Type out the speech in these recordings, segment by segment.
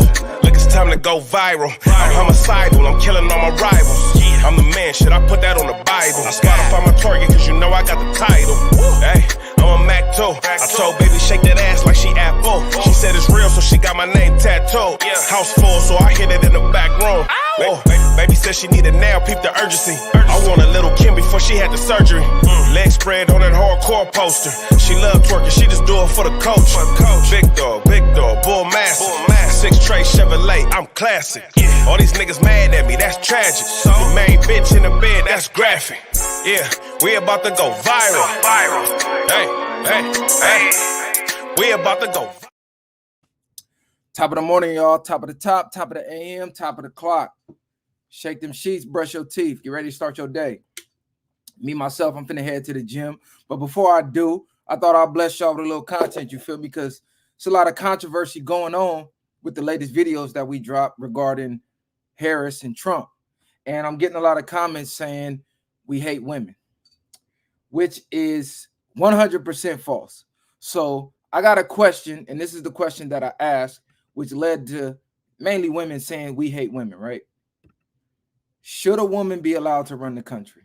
Look, it's time to go viral. I'm homicidal, I'm killing all my rivals. I'm the man, shit, I put that on the Bible. Spotify my target, cause you know I got the title. Hey, I'm a Mac too. I told baby shake that ass like she Apple. She said it's real, so she got my name tattooed. House full, so I hit it in the back room. Whoa, baby said she need a nail, peep the urgency. I want a little Kim before she had the surgery. Leg spread on that hardcore poster. She love twerking, she just do it for the coach. Big dog, bull massive. 6 tray Chevrolet, I'm classic. All these niggas mad at me, that's tragic. The main bitch in the bed, that's graphic. Yeah, we about to go viral. Hey, we about to go. Top of the morning, y'all. Top of the top of the AM, top of the clock. Shake them sheets, brush your teeth. Get ready to start your day. Me, myself, I'm finna head to the gym. But before I do, I thought I'd bless y'all with a little content, you feel me? Because it's a lot of controversy going on with the latest videos that we dropped regarding Harris and Trump. And I'm getting a lot of comments saying we hate women, which is 100% false. So I got a question, and this is the question that I asked, which led to mainly women saying we hate women, right? Should a woman be allowed to run the country?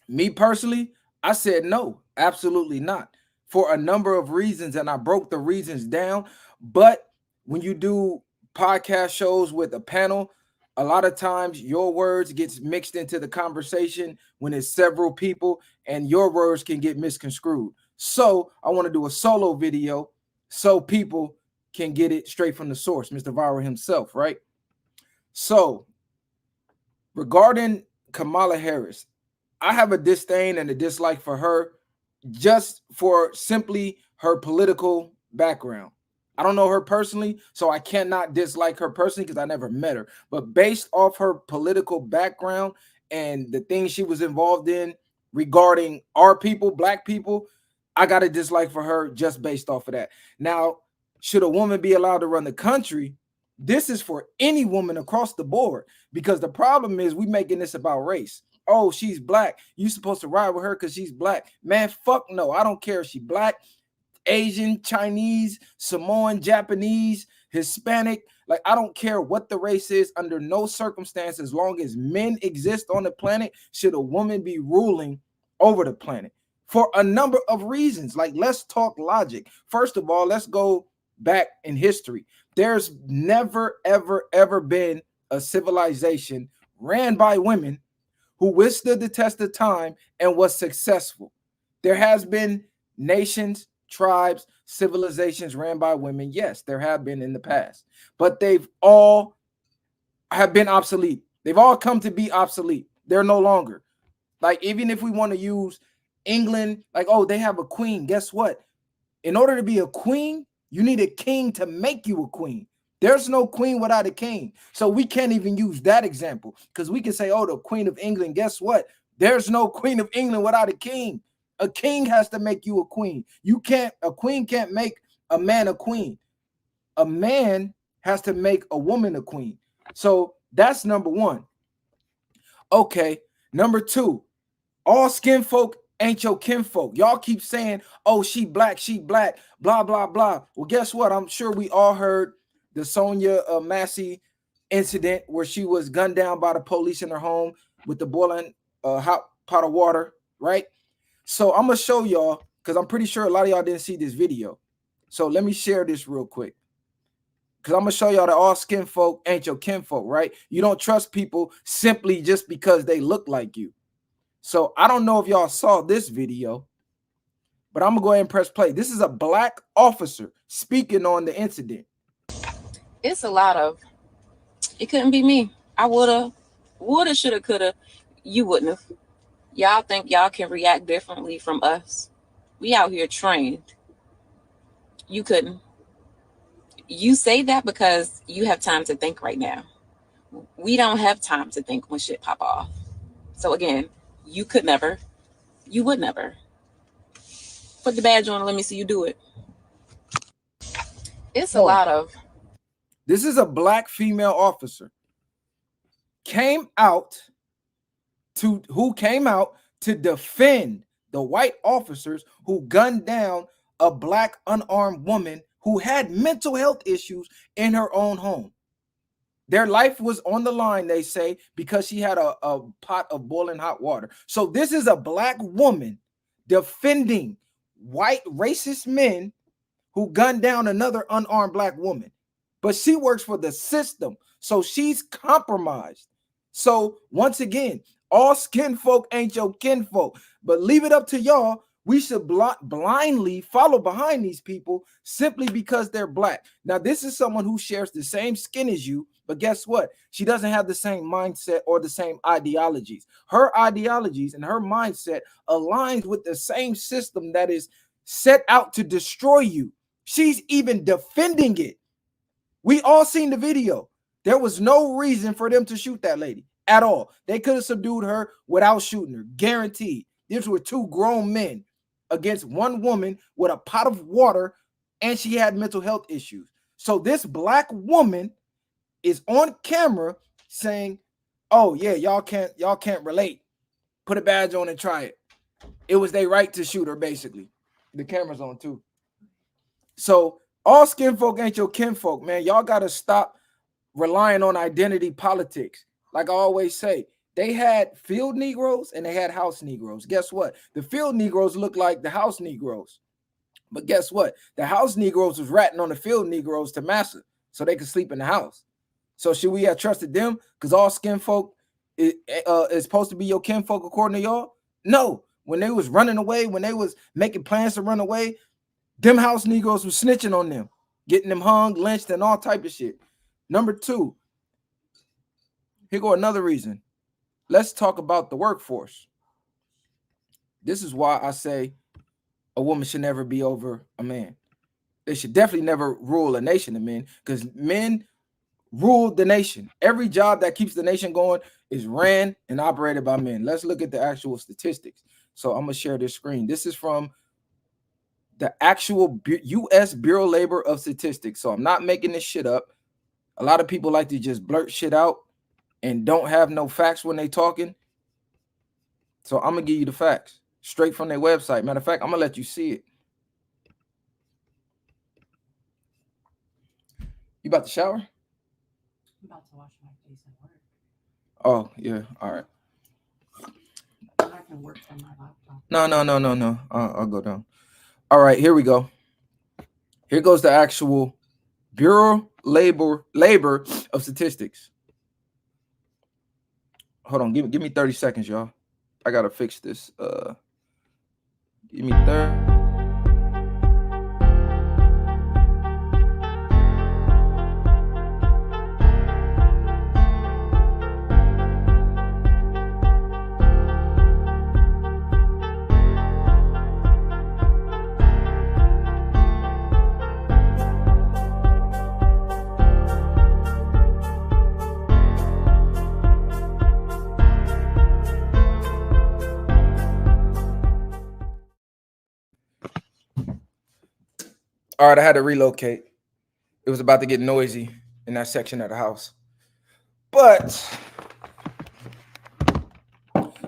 Me personally, I said no, absolutely not, for a number of reasons, and I broke the reasons down. But when you do podcast shows with a panel, a lot of times your words gets mixed into the conversation when it's several people, and your words can get misconstrued. So I want to do a solo video so people can get it straight from the source, Mr. Viral himself, right? So regarding Kamala Harris, I have a disdain and a dislike for her just for simply her political background. I don't know her personally, so I cannot dislike her personally because I never met her. But based off her political background and the things she was involved in regarding our people, black people, I got a dislike for her just based off of that. Now, should a woman be allowed to run the country? This is for any woman across the board, because the problem is we making this about race. Oh, she's black. You supposed to ride with her because she's black. Man, fuck no. I don't care if she's black, Asian, Chinese, Samoan, Japanese, Hispanic. Like, I don't care what the race is. Under no circumstance, as long as men exist on the planet, should a woman be ruling over the planet for a number of reasons. Like, let's talk logic. First of all, let's go back in history. There's never, ever, ever been a civilization ran by women who withstood the test of time and was successful. There has been nations, tribes, civilizations ran by women. Yes, there have been in the past, but they've all have been obsolete. They've all come to be obsolete. They're no longer. Like, even if we want to use England, like, oh, they have a queen. Guess what? In order to be a queen, you need a king to make you a queen. There's no queen without a king. So we can't even use that example, because we can say, oh, the Queen of England. Guess what? There's no Queen of England without a king. A king has to make you a queen. A queen can't make a man a queen. A man has to make a woman a queen. So that's number one. Okay, number two, all skin folk ain't your kinfolk. Y'all keep saying, oh, she black, blah, blah, blah. Well, guess what? I'm sure we all heard the Sonia Massey incident where she was gunned down by the police in her home with the boiling hot pot of water, right? So I'm going to show y'all, because I'm pretty sure a lot of y'all didn't see this video. So let me share this real quick, because I'm going to show y'all that all skin folk ain't your kinfolk, right? You don't trust people simply just because they look like you. So I don't know if y'all saw this video, but I'm going to go ahead and press play. This is a black officer speaking on the incident. It's a lot of, it couldn't be me. I woulda, shoulda, coulda. You wouldn't have. Y'all think y'all can react differently from us. We out here trained. You couldn't. You say that because you have time to think right now. We don't have time to think when shit pop off. So again, you could never. You would never. Put the badge on and let me see you do it. It's a lot of. This is a black female officer came out to defend the white officers who gunned down a black unarmed woman who had mental health issues in her own home. Their life was on the line, they say, because she had a pot of boiling hot water. So this is a black woman defending white racist men who gunned down another unarmed black woman. But she works for the system, so she's compromised. So once again, all skin folk ain't your kinfolk, but leave it up to y'all. We should blindly follow behind these people simply because they're black. Now, this is someone who shares the same skin as you, but guess what? She doesn't have the same mindset or the same ideologies. Her ideologies and her mindset aligns with the same system that is set out to destroy you. She's even defending it. We all seen the video. There was no reason for them to shoot that lady at all. They could have subdued her without shooting her, guaranteed. These were two grown men against one woman with a pot of water, and she had mental health issues. So this black woman is on camera saying, "Oh yeah, y'all can't relate. Put a badge on and try it. It was their right to shoot her." Basically, the camera's on too. So all skin folk ain't your kinfolk, man. Y'all gotta stop relying on identity politics. Like I always say, they had field Negroes and they had house Negroes. Guess what? The field Negroes look like the house Negroes. But guess what? The house Negroes was ratting on the field Negroes to massa so they could sleep in the house. So should we have trusted them? Because all skin folk is supposed to be your kinfolk according to y'all? No. When they was running away, when they was making plans to run away, them house Negroes was snitching on them, getting them hung, lynched, and all type of shit. Number two, here go another reason. Let's talk about the workforce. This is why I say a woman should never be over a man. They should definitely never rule a nation of men, because men rule the nation. Every job that keeps the nation going is ran and operated by men. Let's look at the actual statistics. So I'm going to share this screen. This is from the actual U.S. Bureau of Labor of Statistics. So I'm not making this shit up. A lot of people like to just blurt shit out and don't have no facts when they talking. So I'm going to give you the facts straight from their website. Matter of fact, I'm going to let you see it. You about to shower? I'm about to wash my face at work. Oh, yeah. All right. I can work from my laptop. No. I'll go down. All right, here we go. Here goes the actual Bureau Labor of Statistics. Hold on, give me 30 seconds, y'all. I gotta fix this. Give me 30. All right, I had to relocate. It was about to get noisy in that section of the house. But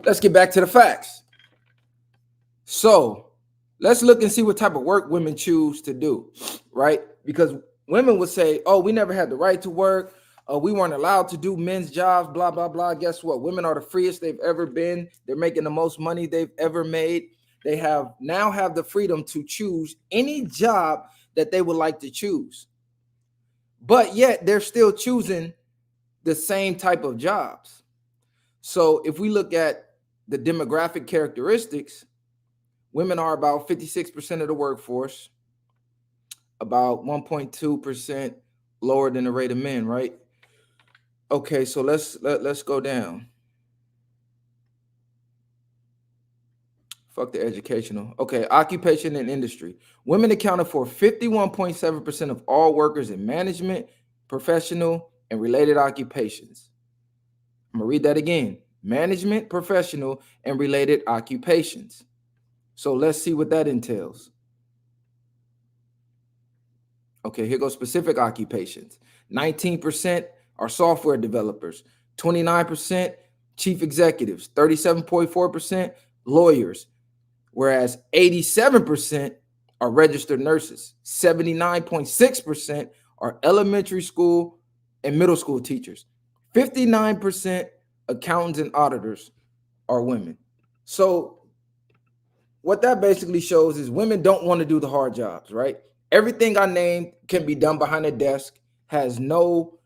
let's get back to the facts. So let's look and see what type of work women choose to do, right? Because women would say, "Oh, we never had the right to work. We weren't allowed to do men's jobs, blah, blah, blah." Guess what? Women are the freest they've ever been. They're making the most money they've ever made. They now have the freedom to choose any job that they would like to choose. But yet they're still choosing the same type of jobs. So if we look at the demographic characteristics, women are about 56% of the workforce, about 1.2% lower than the rate of men, right? Okay, so let's go down. Fuck the educational. Okay, occupation and industry. Women accounted for 51.7% of all workers in management, professional, and related occupations. I'm gonna read that again. Management, professional, and related occupations. So let's see what that entails. Okay, here goes specific occupations. 19% are software developers, 29% chief executives, 37.4% lawyers, whereas 87% are registered nurses. 79.6% are elementary school and middle school teachers. 59% accountants and auditors are women. So what that basically shows is women don't want to do the hard jobs, right? Everything I named can be done behind a desk, has no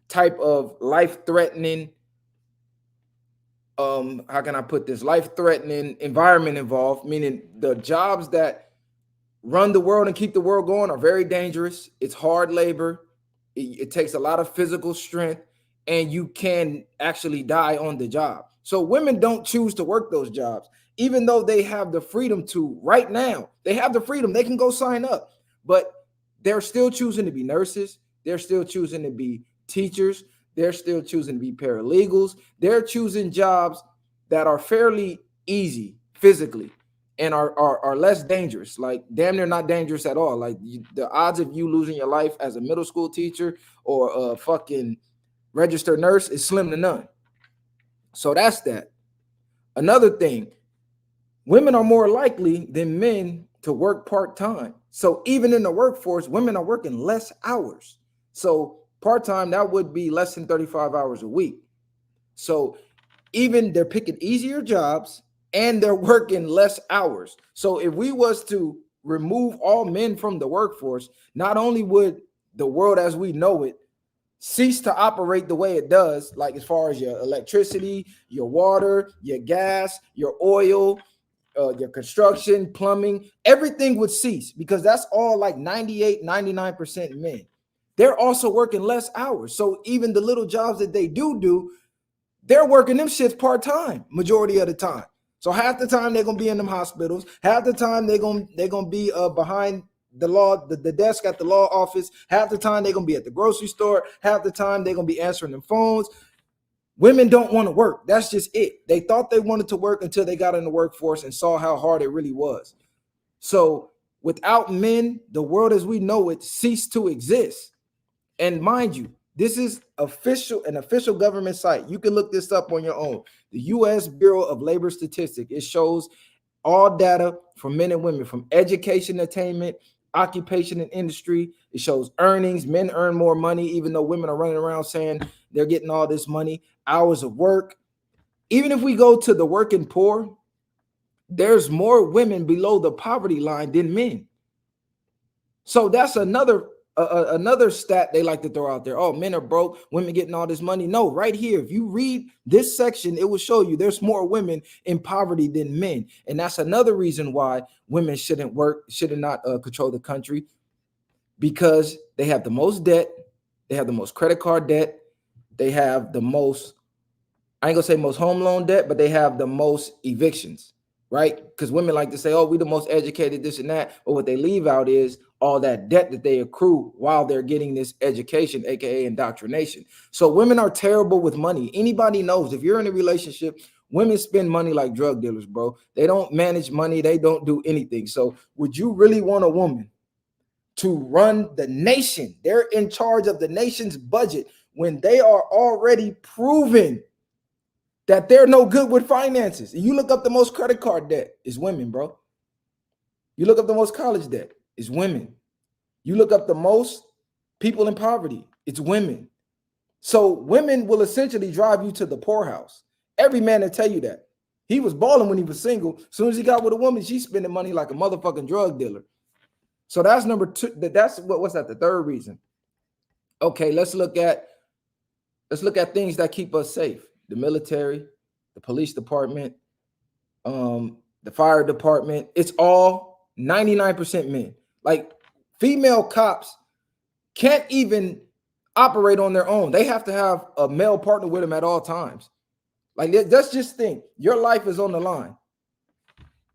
type of life-threatening, how can I put this, life-threatening environment involved, meaning the jobs that run the world and keep the world going are very dangerous. It's hard labor. It takes a lot of physical strength, and you can actually die on the job. So women don't choose to work those jobs, even though they have the freedom to right now. They have the freedom. They can go sign up, but they're still choosing to be nurses. They're still choosing to be teachers. They're still choosing to be paralegals. They're choosing jobs that are fairly easy physically and are less dangerous, like damn near not dangerous at all. Like the odds of you losing your life as a middle school teacher or a fucking registered nurse is slim to none. So that's that. Another thing, women are more likely than men to work part-time. So even in the workforce, women are working less hours. So part-time, that would be less than 35 hours a week. So even they're picking easier jobs and they're working less hours. So if we was to remove all men from the workforce, not only would the world as we know it cease to operate the way it does, like as far as your electricity, your water, your gas, your oil, your construction, plumbing, everything would cease, because that's all like 98-99% men. They're also working less hours. So even the little jobs that they do, they're working them shits part-time majority of the time. So half the time they're gonna be in them hospitals, half the time they're gonna be behind the law, the desk at the law office, half the time they're gonna be at the grocery store, half the time they're gonna be answering them phones. Women don't want to work. That's just it. They thought they wanted to work until they got in the workforce and saw how hard it really was. So without men, the world as we know it ceased to exist. And mind you, this is an official government site. You can look this up on your own. The U.S. Bureau of Labor Statistics. It shows all data for men and women, from education, attainment, occupation, and industry. It shows earnings. Men earn more money, even though women are running around saying they're getting all this money. Hours of work. Even if we go to the working poor, there's more women below the poverty line than men. So that's another stat they like to throw out there. Oh, men are broke, women getting all this money. No, right here, if you read this section, it will show you there's more women in poverty than men. And that's another reason why women should not control the country, because they have the most debt, they have the most credit card debt, they have the most, I ain't gonna say most home loan debt, but they have the most evictions, right? Because women like to say, oh, we the most educated, this and that. But what they leave out is all that debt that they accrue while they're getting this education, aka indoctrination. So women are terrible with money. Anybody knows if you're in a relationship, women spend money like drug dealers, bro. They don't manage money. They don't do anything. So would you really want a woman to run the nation? They're in charge of the nation's budget when they are already proven that they're no good with finances. You look up the most credit card debt, is women, bro. You look up the most college debt, it's women. You look up the most people in poverty, it's women. So women will essentially drive you to the poorhouse. Every man will tell you that. He was balling when he was single. As soon as he got with a woman, she's spending money like a motherfucking drug dealer. So that's number two. That's what's that? The third reason. Okay, let's look at things that keep us safe. The military, the police department, the fire department. It's all 99% men. Like female cops can't even operate on their own. They have to have a male partner with them at all times. Like, let's just think your life is on the line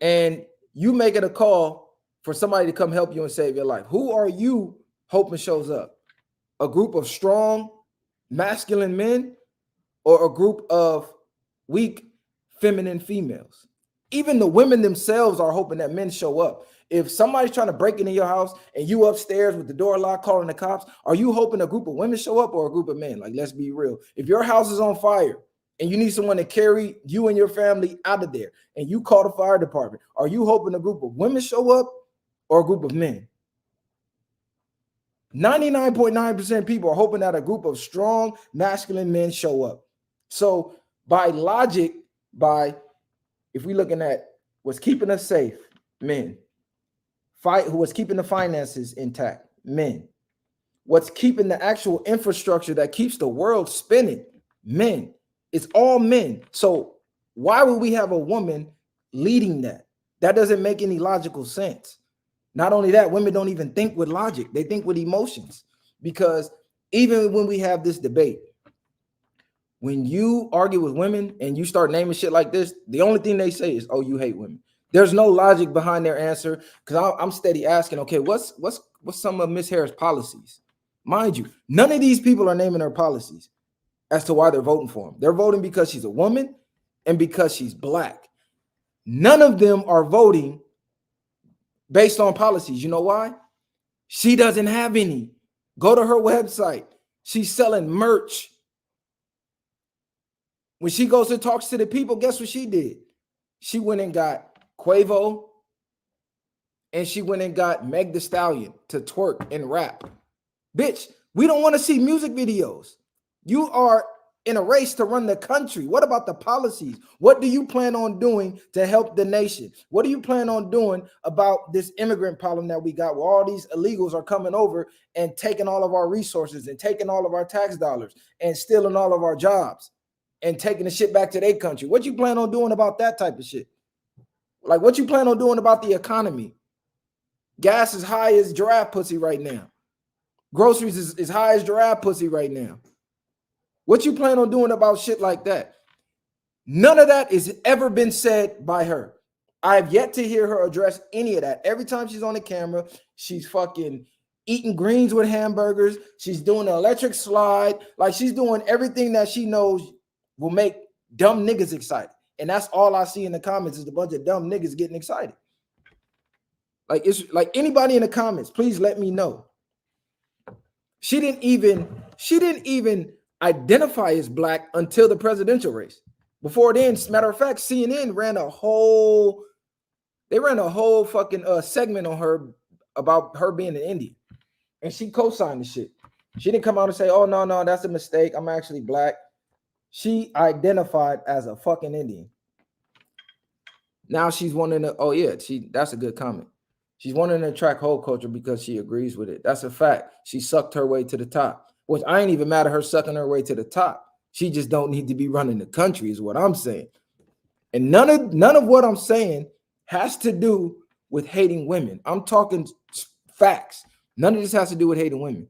and you making a call for somebody to come help you and save your life. Who are you hoping shows up? A group of strong, masculine men or a group of weak, feminine females? Even the women themselves are hoping that men show up. If somebody's trying to break into your house and you upstairs with the door locked calling the cops, are you hoping a group of women show up or a group of men? Like, let's be real. If your house is on fire and you need someone to carry you and your family out of there and you call the fire department, are you hoping a group of women show up or a group of men? 99.9% of people are hoping that a group of strong masculine men show up. So by logic, if we're looking at what's keeping us safe, men. What's keeping the finances intact, men. What's keeping the actual infrastructure that keeps the world spinning, men. It's all men. So why would we have a woman leading that? That doesn't make any logical sense. Not only that, women don't even think with logic. They think with emotions. Because even when we have this debate, when you argue with women and you start naming shit like this, the only thing they say is, oh, you hate women. There's no logic behind their answer, because I'm steady asking, okay, what's some of Miss Harris' policies? Mind you, none of these people are naming her policies as to why they're voting for him. They're voting because she's a woman and because she's black. None of them are voting based on policies. You know why? She doesn't have any. Go to her website. She's selling merch. When she goes and talks to the people, guess what she did? She went and got Quavo, and she went and got Meg Thee Stallion to twerk and rap. Bitch, we don't want to see music videos. You are in a race to run the country. What about the policies? What do you plan on doing to help the nation? What do you plan on doing about this immigrant problem that we got, where all these illegals are coming over and taking all of our resources and taking all of our tax dollars and stealing all of our jobs and taking the shit back to their country? What you plan on doing about that type of shit? Like, what you plan on doing about the economy? Gas is high as giraffe pussy right now. Groceries is high as giraffe pussy right now. What you plan on doing about shit like that? None of that has ever been said by her. I have yet to hear her address any of that. Every time she's on the camera, she's fucking eating greens with hamburgers. She's doing an electric slide. Like, she's doing everything that she knows will make dumb niggas excited. And that's all I see in the comments, is a bunch of dumb niggas getting excited. Like, it's like, anybody in the comments, please let me know. She didn't even identify as black until the presidential race. Before then, as a matter of fact, CNN ran a whole fucking segment on her about her being an Indian. And she co-signed the shit. She didn't come out and say, oh, no, that's a mistake, I'm actually black. She identified as a fucking Indian. Now she's wanting to, oh yeah, that's a good comment. She's wanting to attract whole culture because she agrees with it. That's a fact. She sucked her way to the top, which I ain't even mad at her sucking her way to the top. She just don't need to be running the country, is what I'm saying. And none of what I'm saying has to do with hating women. I'm talking facts. None of this has to do with hating women.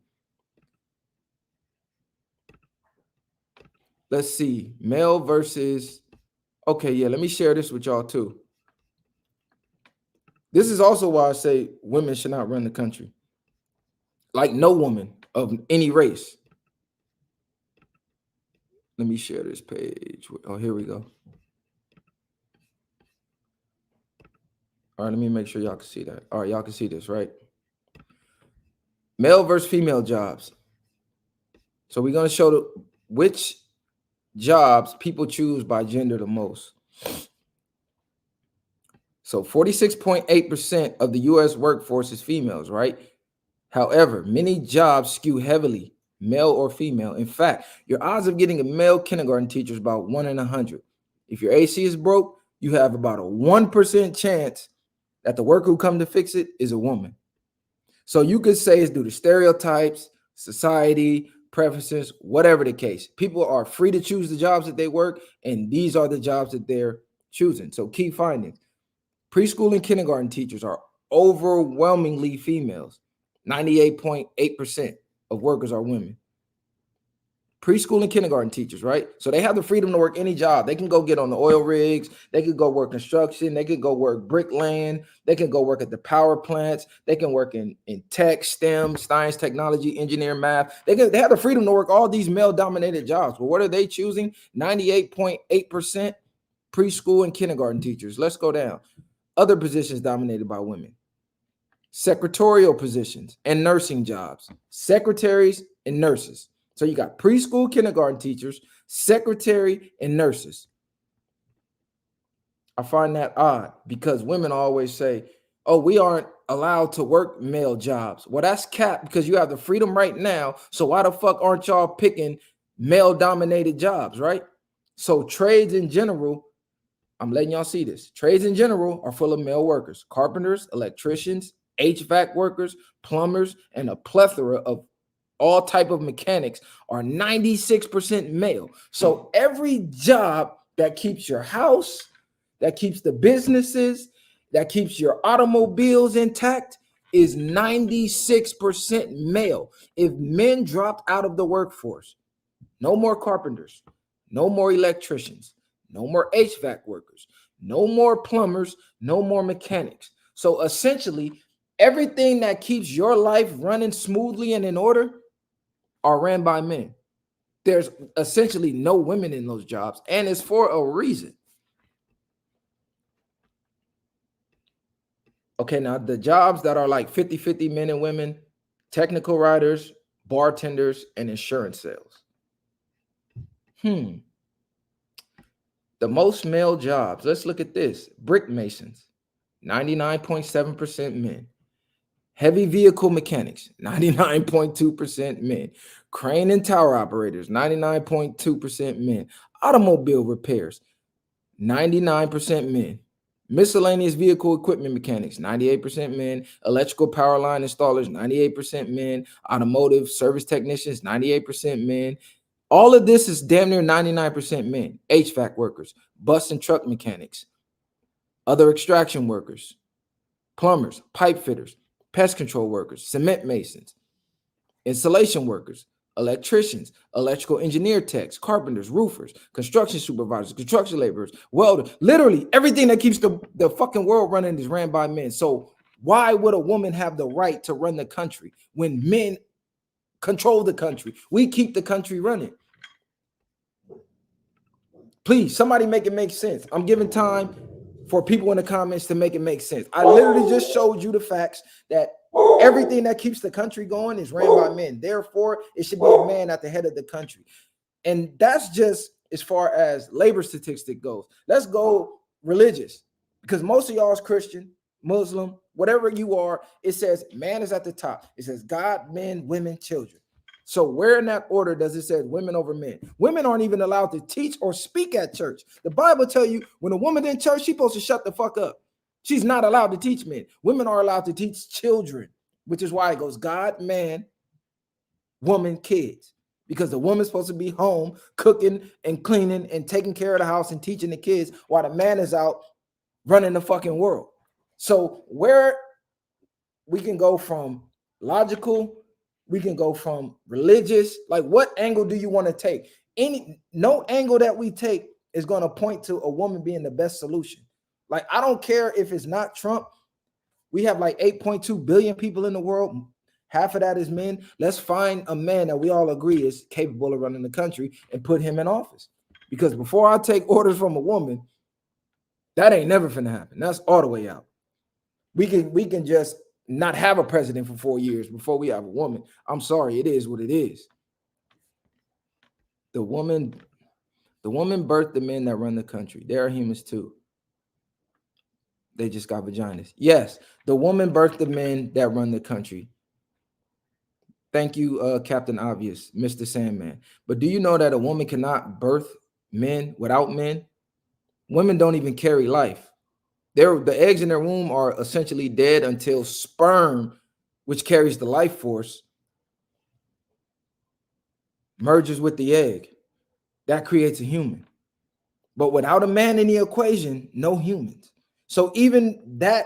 Let's see. Male versus. Okay, yeah, let me share this with y'all too. This is also why I say women should not run the country. Like, no woman of any race. Let me share this page. Oh, here we go. All right, let me make sure y'all can see that. All right, y'all can see this, right? Male versus female jobs. So we're going to show which jobs people choose by gender the most. So 46.8% of the U.S. workforce is females, right? However, many jobs skew heavily male or female. In fact, your odds of getting a male kindergarten teacher is about 1 in 100. If your AC is broke, you have about a 1% chance that the worker who come to fix it is a woman. So you could say it's due to stereotypes, society, preferences, whatever the case. People are free to choose the jobs that they work, and these are the jobs that they're choosing. So key findings. Preschool and kindergarten teachers are overwhelmingly females. 98.8% of workers are women. Preschool and kindergarten teachers, right? So they have the freedom to work any job. They can go get on the oil rigs. They could go work construction. They could go work bricklaying. They can go work at the power plants. They can work in tech, STEM, science, technology, engineer, math. They have the freedom to work all these male-dominated jobs. But what are they choosing? 98.8% preschool and kindergarten teachers. Let's go down. Other positions dominated by women. Secretarial positions and nursing jobs. Secretaries and nurses. So you got preschool, kindergarten teachers, secretary, and nurses. I find that odd because women always say, Oh, we aren't allowed to work male jobs. Well, that's cap because you have the freedom right now. So why the fuck aren't y'all picking male dominated jobs, right? So trades in general, I'm letting y'all see this. Trades in general are full of male workers, carpenters, electricians, HVAC workers, plumbers, and a plethora of all type of mechanics are 96% male. So every job that keeps your house, that keeps the businesses, that keeps your automobiles intact is 96% male. If men dropped out of the workforce, no more carpenters, no more electricians, no more HVAC workers, no more plumbers, no more mechanics. So essentially, everything that keeps your life running smoothly and in order are ran by men. There's essentially no women in those jobs, and it's for a reason. Okay, now the jobs that are like 50-50 men and women, technical writers, bartenders, and insurance sales. The most male jobs, let's look at this. Brick masons, 99.7% men. Heavy vehicle mechanics, 99.2% men. Crane and tower operators, 99.2% men. Automobile repairs, 99% men. Miscellaneous vehicle equipment mechanics, 98% men. Electrical power line installers, 98% men. Automotive service technicians, 98% men. All of this is damn near 99% men. HVAC workers, bus and truck mechanics, other extraction workers, plumbers, pipe fitters, pest control workers, cement masons, installation workers, electricians, electrical engineer techs, carpenters, roofers, construction supervisors, construction laborers, welders. Literally everything that keeps the fucking world running is ran by men. So why would a woman have the right to run the country when men control the country? We keep the country running. Please, somebody make it make sense. I'm giving time for people in the comments to make it make sense. I literally just showed you the facts that everything that keeps the country going is ran by men. Therefore, it should be a man at the head of the country. And that's just as far as labor statistic goes. Let's go religious, because most of y'all is Christian, Muslim, whatever you are. It says man is at the top. It says God, men, women, children. So where in that order does it say women over men? Women aren't even allowed to teach or speak at church. The Bible tells you when a woman in church, she's supposed to shut the fuck up. She's not allowed to teach men. Women are allowed to teach children, which is why it goes God, man, woman, kids. Because the woman's supposed to be home cooking and cleaning and taking care of the house and teaching the kids while the man is out running the fucking world. So where we can go from logical, we can go from religious, like what angle do you want to take? No angle that we take is going to point to a woman being the best solution. Like, I don't care if it's not Trump. We have like 8.2 billion people in the world. Half of that is men. Let's find a man that we all agree is capable of running the country and put him in office. Because before I take orders from a woman, that ain't never finna happen. That's all the way out. We can just not have a president for 4 years before we have a woman. I'm sorry, it is what it is. The woman birthed the men that run the country. They are humans too. They just got vaginas. Yes, the woman birthed the men that run the country. Thank you, Captain Obvious, Mr. Sandman. But do you know that a woman cannot birth men without men? Women don't even carry life. The eggs in their womb are essentially dead until sperm, which carries the life force, merges with the egg. That creates a human. But without a man in the equation, no humans. So even that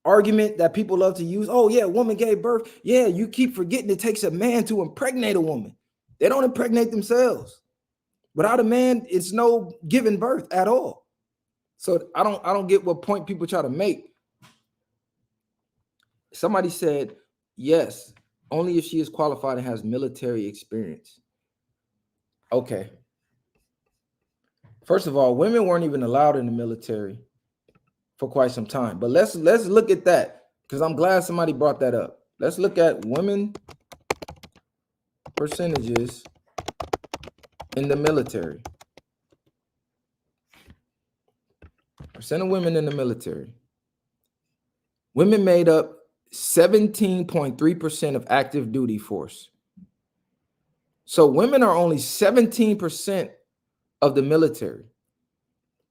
argument that people love to use, oh yeah, a woman gave birth. Yeah, you keep forgetting it takes a man to impregnate a woman. They don't impregnate themselves. Without a man, it's no giving birth at all. So I don't get what point people try to make. Somebody said, yes, only if she is qualified and has military experience. Okay. First of all, women weren't even allowed in the military for quite some time. But let's look at that, because I'm glad somebody brought that up. Let's look at women percentages in the military. Percent of women in the military. Women made up 17.3% of active duty force. So women are only 17% of the military.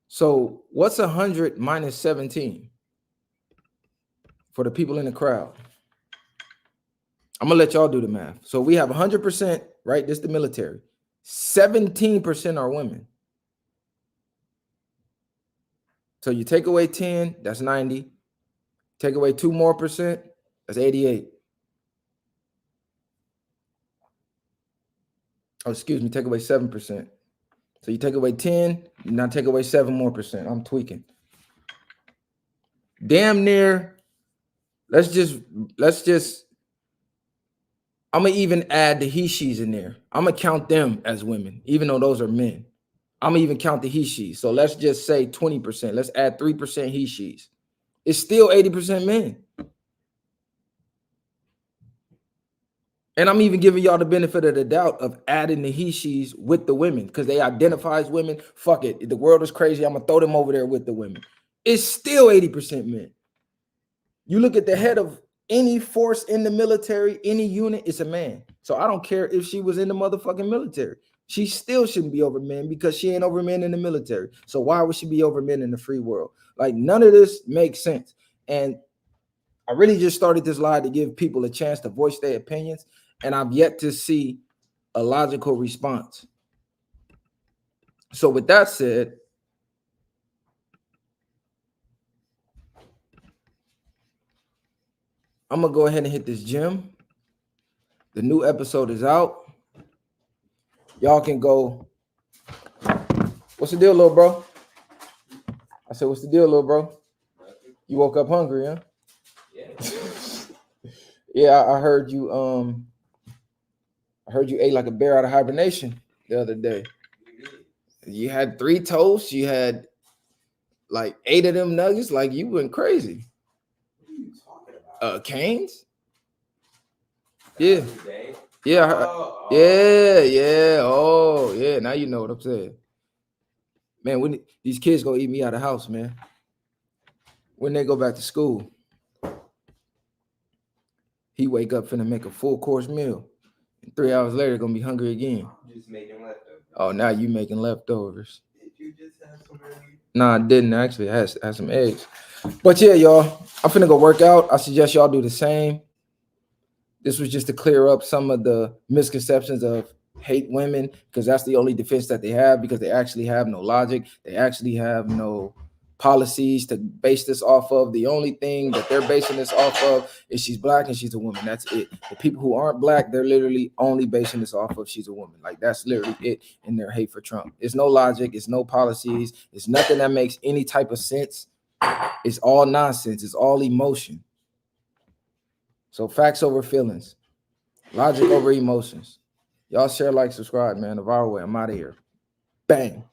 So what's 100 minus 17 for the people in the crowd? I'm gonna let y'all do the math. So we have 100%, right? This is the military. 17% are women. So you take away 10, that's 90. Take away 2 more percent, that's 88. Oh, excuse me, take away 7%. So you take away 10, now take away 7 more percent. I'm tweaking. Damn near, let's just, I'm gonna even add the he, she's in there. I'm gonna count them as women, even though those are men. I'm gonna even count the he, she's. So let's just say 20%. Let's add 3% he, she's. It's still 80% men. And I'm even giving y'all the benefit of the doubt of adding the he, she's with the women because they identify as women. Fuck it. The world is crazy. I'm going to throw them over there with the women. It's still 80% men. You look at the head of any force in the military, any unit, it's a man. So I don't care if she was in the motherfucking military. She still shouldn't be over men because she ain't over men in the military. So why would she be over men in the free world? Like, none of this makes sense. And I really just started this live to give people a chance to voice their opinions. And I've yet to see a logical response. So with that said, I'm going to go ahead and hit this gym. The new episode is out. Y'all can go. What's the deal, little bro? I said, what's the deal, little bro? You woke up hungry, huh? Yeah. Yeah, I heard you ate like a bear out of hibernation the other day. You had 3 toasts. You had like 8 of them nuggets. Like, you went crazy. What are you talking about? Canes? Yeah. Yeah. Yeah. Oh, yeah. Now you know what I'm saying. Man, when these kids gonna eat me out of the house, man. When they go back to school, he wake up finna make a full course meal. And 3 hours later, gonna be hungry again. Just making leftovers. Oh, now you making leftovers. Did you just have some earlier? No, I didn't actually. I had some eggs. But yeah, y'all, I'm finna go work out. I suggest y'all do the same. This was just to clear up some of the misconceptions of hate women, because that's the only defense that they have, because they actually have no logic. They actually have no policies to base this off of. The only thing that they're basing this off of is she's black and she's a woman. That's it. The people who aren't black, they're literally only basing this off of she's a woman. Like, that's literally it in their hate for Trump. It's no logic. It's no policies. It's nothing that makes any type of sense. It's all nonsense. It's all emotion. So facts over feelings, logic over emotions. Y'all share, like, subscribe, man. The Viral Way. I'm out of here. Bang.